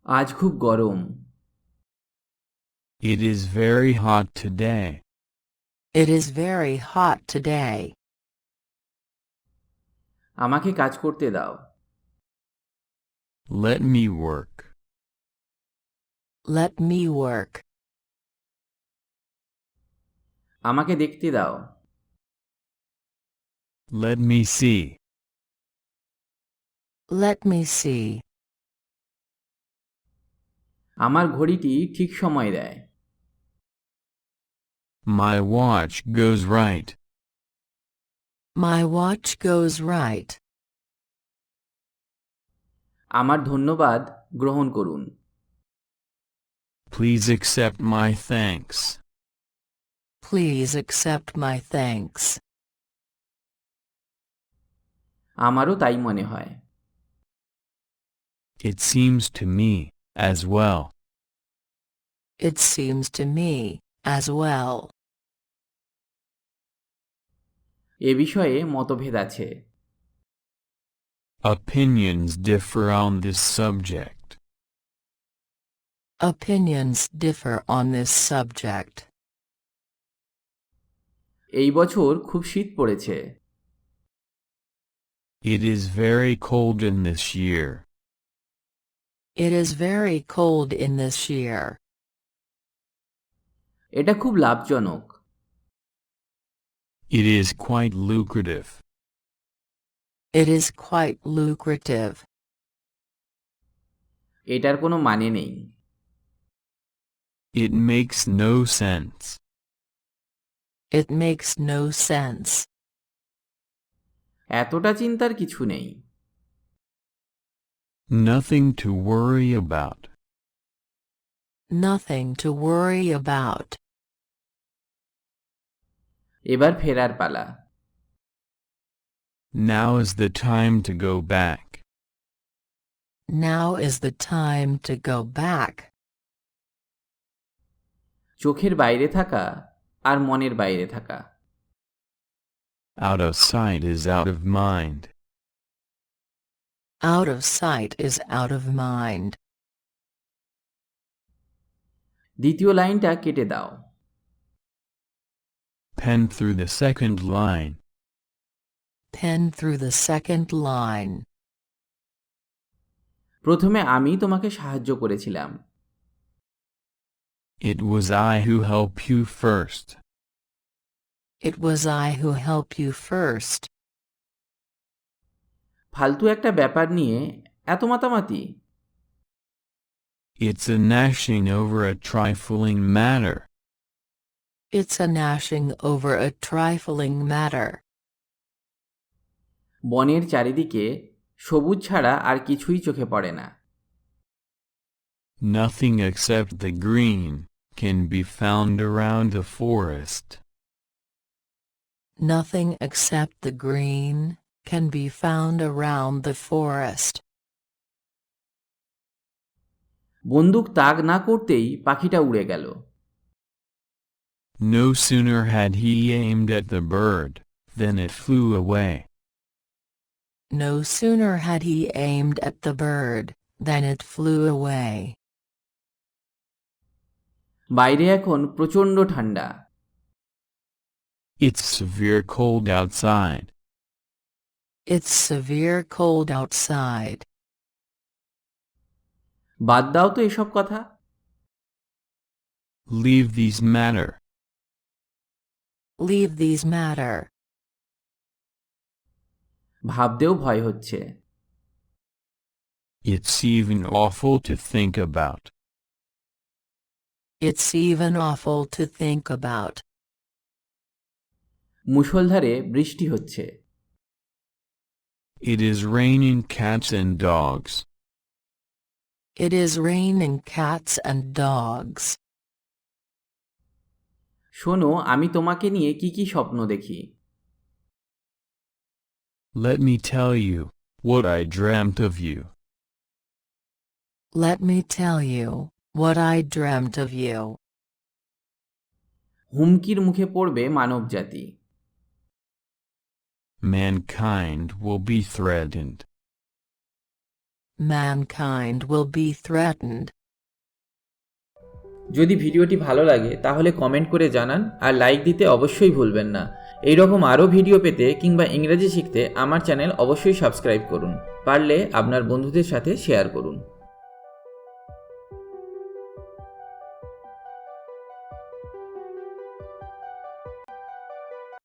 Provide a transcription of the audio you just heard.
আজ খুব গরম। It is very hot today. It is very hot today. আমাকে কাজ করতে দাও। Let me work. Let me work. আমাকে দেখতে দাও। Let me see. Let me see. আমার ঘড়িটি ঠিক সময় দেয়। My watch goes right. My watch goes right. আমার ধন্যবাদ গ্রহণ করুন। Please accept my thanks. Please accept my thanks. আমারও তাই মনে হয়। It seems to me, as well. It seems to me, as well. এ বিষয়ে মতভেদ আছে। Opinions differ on this subject. Opinions differ on this subject. এই বছর খুব শীত পড়েছে। It is very cold in this year. It is very cold in this year. এটা খুব লাভজনক। It is quite lucrative. It is quite lucrative. এটার কোনো মানে নেই। It makes no sense. It makes no sense. এতটা চিন্তার কিছু নেই। Nothing to worry about. Nothing to worry about. এবার ফেরার পালা। Now is the time to go back. Now is the time to go back. চোখের বাইরে থাকা আর মনের বাইরে থাকা। Out of sight is out of mind. Out of sight is out of mind. দ্বিতীয় লাইনটা কেটে দাও। Pen through the second line. Pen through the second line. প্রথমে আমি তোমাকে সাহায্য করেছিলাম। It was I who helped you first. It was I who helped you first. ফালতু একটা ব্যাপার নিয়ে এত মাতামাতি। It's a gnashing over a trifling matter. It's a gnashing over a trifling matter. বনের চারিদিকে সবুজ ছাড়া আর কিছুই চোখে পড়ে না। Nothing except the green can be found around the forest. Nothing except the green can be found around the forest. বন্দুক তাক না করতেই পাখিটা উড়ে গেল। No sooner had he aimed at the bird than it flew away. No sooner had he aimed at the bird than it flew away. বাইরে এখন প্রচণ্ড ঠান্ডা। It's severe cold outside. It's severe cold outside. বাদ দাও তো এসব কথা। Leave these matter. Leave these matter. ভাবতেও ভয় হচ্ছে। It's even awful to think about. It's even awful to think about. মুষলধারে বৃষ্টি হচ্ছে। It is raining cats and dogs. It is raining cats and dogs. শোনো, আমি তোমাকে নিয়ে কি কি স্বপ্ন দেখি। Let me tell you what I dreamt of you. Let me tell you what I dreamt of you. হুমকির মুখে পড়বে মানবজাতি। Mankind will be threatened. mankind will be threatened. যদি ভিডিওটি ভালো লাগে তাহলে কমেন্ট করে জানান আর লাইক দিতে অবশ্যই ভুলবেন না। এই রকম আরও ভিডিও পেতে কিংবা ইংরেজি শিখতে আমার চ্যানেল অবশ্যই সাবস্ক্রাইব করুন। পারলে আপনার বন্ধুদের সাথে শেয়ার করুন।